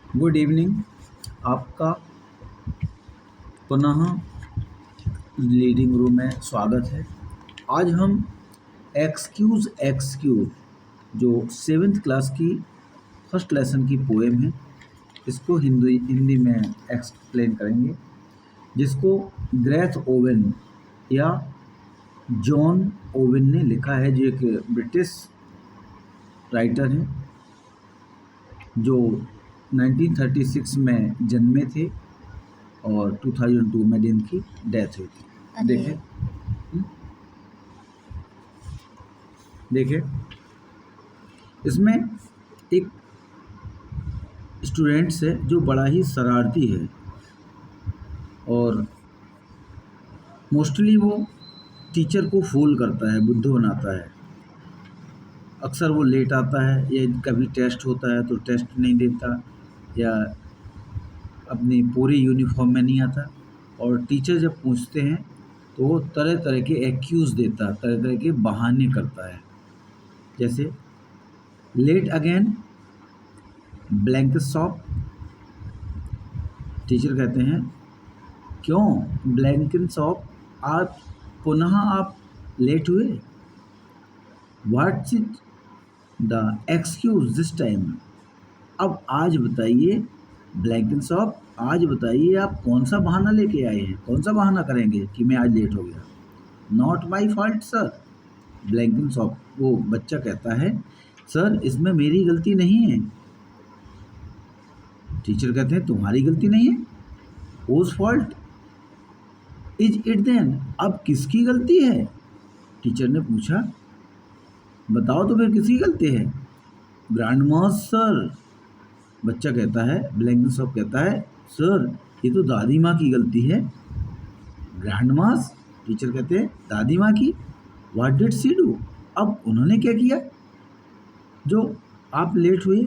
Good evening. आपका पुनः reading room में स्वागत है। आज हम एक्सक्यूज़ जो सेवेंथ क्लास की फर्स्ट लेसन की पोएम है, इसको हिंदी में एक्सप्लेन करेंगे, जिसको ग्रेथ ओवन या जॉन ओवन ने लिखा है, जो एक ब्रिटिश राइटर हैं जो 1936 में जन्मे थे और 2002 में इनकी डेथ हुई थी। देखें, देखें, इसमें एक स्टूडेंट्स है जो बड़ा ही शरारती है और मोस्टली वो टीचर को फूल करता है, बुद्धू बनाता है। अक्सर वो लेट आता है या कभी टेस्ट होता है तो टेस्ट नहीं देता या अपनी पूरी यूनिफॉर्म में नहीं आता, और टीचर जब पूछते हैं तो वो तरह तरह के एक्यूज़ देता, तरह तरह के बहाने करता है। जैसे late again, blank shop. Teacher कहते हैं क्यों ब्लैंक शॉप, आप पुनः आप लेट हुए। What's it the excuse this time, अब आज बताइए ब्लैंक शॉप, आज बताइए आप कौन सा बहाना लेके आए हैं, कौन सा बहाना करेंगे कि मैं आज लेट हो गया। Not my fault sir, blank shop, वो बच्चा कहता है सर इसमें मेरी गलती नहीं है। टीचर कहते हैं तुम्हारी गलती नहीं है। Whose fault is it then, अब किसकी गलती है। टीचर ने पूछा बताओ तो फिर किसकी गलती है। ग्रैंडमास सर, बच्चा कहता है, ब्लैंक शॉप कहता है सर ये तो दादी माँ की गलती है। ग्रैंडमास, टीचर कहते हैं दादी माँ की, व्हाट डिड शी डू, अब उन्होंने क्या किया जो आप लेट हुए।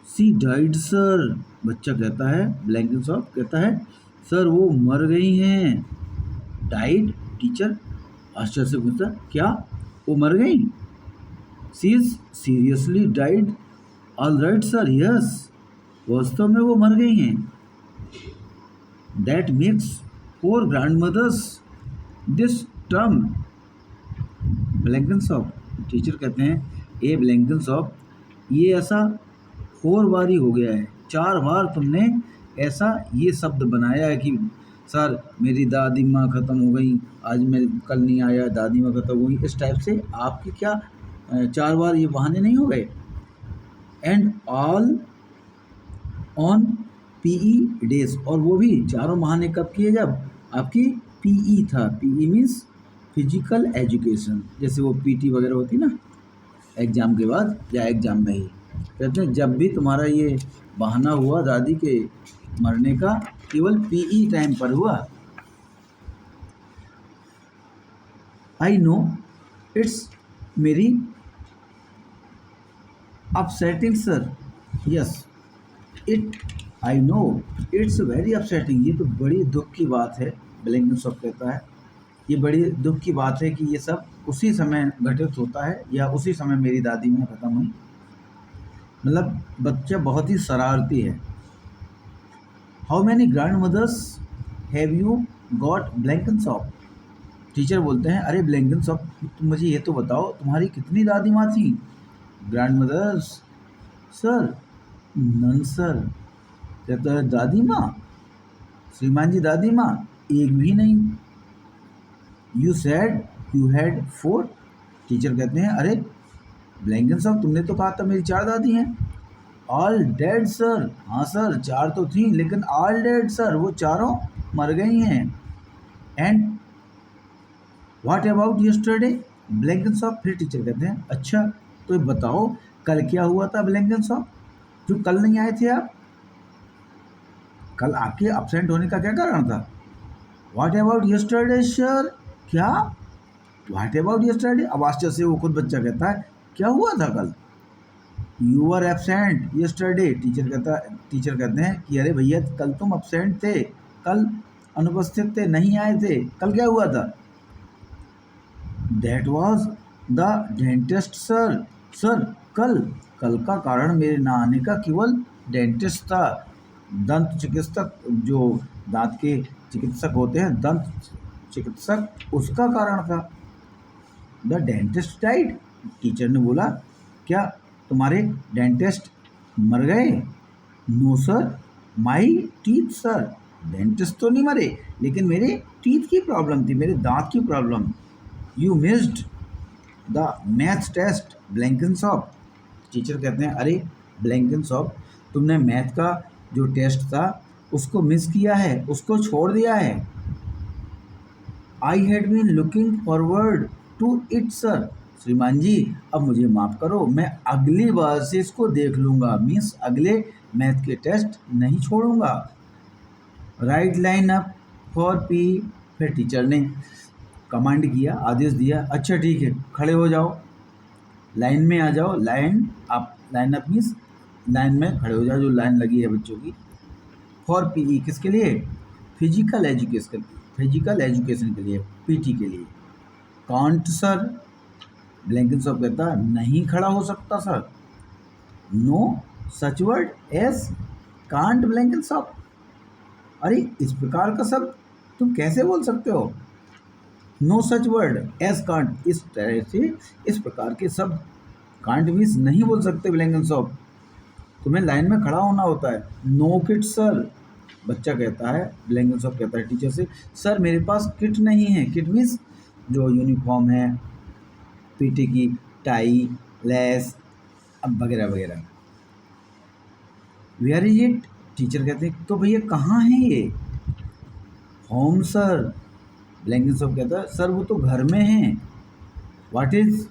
सी डाइड सर, बच्चा कहता है, ब्लैंक शॉप कहता है सर वो मर गई हैं। डाइड, टीचर आश्चर्य से पूछता क्या वो मर गई। She is seriously died, all right sir, yes, वास्तव में वो मर गई हैं। That makes four grandmothers this term. Blank shop, teacher कहते हैं ए ब्लैंक शॉप, ये ऐसा 4 बार ही हो गया है, 4 बार तुमने ऐसा ये शब्द बनाया है कि सर मेरी दादी माँ ख़त्म हो गई, आज मैं कल नहीं आया, दादी माँ ख़त्म हो गई। इस टाइप से आपके क्या 4 बार ये बहाने नहीं हो गए। And all on PE days, और वो भी चारों बहाने कब किए जब आपकी पीई था। पीई मीन्स फिजिकल एजुकेशन, जैसे वो पीटी वगैरह होती ना एग्ज़ाम के बाद या एग्ज़ाम में ही। कहते हैं जब भी तुम्हारा ये बहाना हुआ दादी के मरने का, केवल पीई टाइम पर हुआ। आई नो इट्स मेरी upsetting sir, yes it, I know it's very upsetting, ये तो बड़ी दुख की बात है। ब्लैंक शॉप कहता है ये बड़ी दुख की बात है कि ये सब उसी समय घटित होता है या उसी समय मेरी दादी माँ खत्म हुई। मतलब बच्चा बहुत ही शरारती है। How many grandmothers have you got blank shop, teacher बोलते हैं अरे ब्लैंक शॉप तुम मुझे ये तो बताओ तुम्हारी कितनी दादी माँ थी। Grandmothers sir, none sir, कहता है दादी माँ, श्रीमान जी दादी माँ एक भी नहीं। You sad you had 4, teacher कहते हैं अरे ब्लैंक शॉप तुमने तो कहा था मेरी 4 दादी हैं। ऑल डेड सर, हाँ सर 4 तो थी, लेकिन ऑल डेड सर, वो चारों मर गई हैं। And what about yesterday, blank shop, फिर टीचर कहते हैं अच्छा तो बताओ कल क्या हुआ था ब्लैंक शॉप, जो कल नहीं आए थे आप, कल आपके अपसेंट होने का क्या कारण था। व्हाट अबाउट यस्टरडे सर, क्या व्हाट अबाउट यस्टरडे, अब आश्चर्य से वो खुद बच्चा कहता है क्या हुआ था कल। You are absent yesterday, teacher कहते हैं कि अरे भैया कल तुम अपसेंट थे, कल अनुपस्थित थे, नहीं आए थे, कल क्या हुआ था। That was the dentist sir, sir कल, कल का कारण मेरे ना आने का केवल डेंटिस्ट था, दंत चिकित्सक, जो दांत के चिकित्सक होते हैं, दंत चिकित्सक, उसका कारण था। The dentist died. टीचर ने बोला, क्या तुम्हारे डेंटिस्ट मर गए? No sir, my teeth sir. Dentist तो नहीं मरे, लेकिन मेरे टीथ की प्रॉब्लम थी, मेरे दांत की problem. You missed the maths test Blenkinsop. Teacher कहते हैं, अरे ब्लैंकिंसॉप, तुमने मैथ का जो टेस्ट था उसको मिस किया है, उसको छोड़ दिया है। I had been looking forward to it sir. श्रीमान जी, अब मुझे माफ़ करो, मैं अगली बार से इसको देख लूँगा, मीन्स अगले मैथ के टेस्ट नहीं छोड़ूंगा। Right line up for P. फिर टीचर ने कमांड किया, आदेश दिया, अच्छा ठीक है, खड़े हो जाओ, लाइन में आ जाओ। Line up, line up means line में खड़े हो जाओ, जो लाइन लगी है बच्चों की। फॉर पीई, किसके लिए? फिजिकल एजुकेशन, फिजिकल एजुकेशन के लिए, पीटी के लिए। Can't sir. ब्लैंकिंसॉप कहता, नहीं खड़ा हो सकता sir. No such word as can't Blenkinsop. अरे इस प्रकार का शब्द तुम कैसे बोल सकते हो? No such word as can't, इस तरह से इस प्रकार के शब्द कांट मीन्स नहीं बोल सकते ब्लैंकिंसॉप, तुम्हें लाइन में खड़ा होना होता है। No kit sir. बच्चा कहता है, ब्लैंकिंसॉप कहता है टीचर से, सर मेरे पास किट नहीं है। किट मीन्स जो यूनिफॉर्म है, पीटी की टाई, लेस, अब वगैरह वगैरह। Where is it? टीचर कहते हैं, तो भैया कहाँ है ये? Home sir. ब्लैंकिंसॉप कहता है, सर वो तो घर में है। What is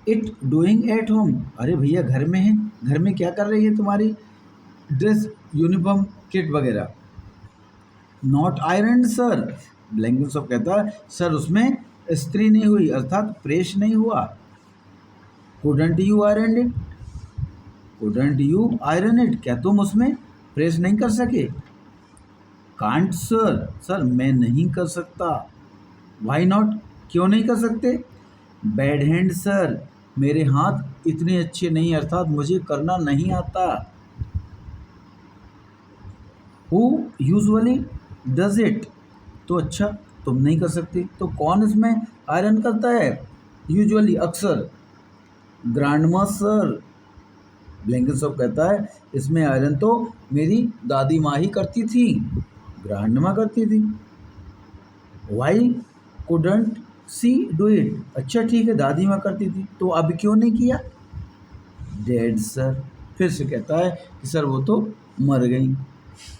it doing at home? अरे भैया घर में है, घर में क्या कर रही है तुम्हारी ड्रेस, यूनिफॉर्म, किट वगैरह? Not iron sir. ब्लैंकिंसॉप कहता है, सर उसमें इस्त्री नहीं हुई, अर्थात प्रेस नहीं हुआ। Couldn't you iron it? Couldn't you iron it, क्या तुम उसमें प्रेस नहीं कर सके? कांट सर, सर मैं नहीं कर सकता। वाई नॉट, क्यों नहीं कर सकते? बैड हैंड सर, मेरे हाथ इतने अच्छे नहीं, अर्थात मुझे करना नहीं आता। Who usually does it? तो अच्छा, तुम नहीं कर सकते, तो कौन इसमें आयरन करता है यूजुअली, अक्सर? Grandma sir. ब्लैंकिंसॉप कहता है, इसमें आयरन तो मेरी दादी माँ ही करती थी, ग्रैंडमा करती थी। Why couldn't see do it? अच्छा ठीक है, दादी माँ करती थी, तो अब क्यों नहीं किया? Dead sir. फिर से कहता है कि सर वो तो मर गई।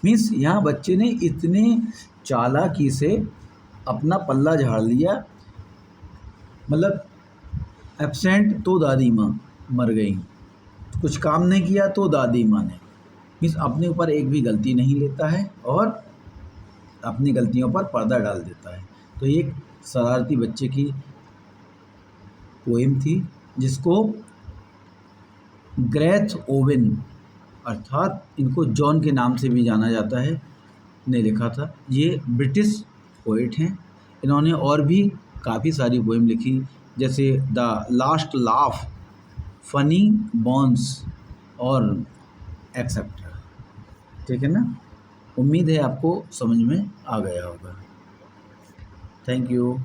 मीन्स यहाँ बच्चे ने इतने चालाकी से अपना पल्ला झाड़ लिया, मतलब एब्सेंट तो दादी माँ मर गई, कुछ काम नहीं किया तो दादी माँ ने, मीन्स अपने ऊपर एक भी गलती नहीं लेता है और अपनी गलतियों पर पर्दा डाल देता है। तो ये एक शरारती बच्चे की पोएम थी, जिसको ग्रेथ ओवेन, अर्थात इनको जॉन के नाम से भी जाना जाता है, ने लिखा था। ये ब्रिटिश पोइट हैं। इन्होंने और भी काफ़ी सारी पोएम लिखी, जैसे the last laugh, funny bones और एक्सेट्रा। ठीक है ना? उम्मीद है आपको समझ में आ गया होगा। Thank you.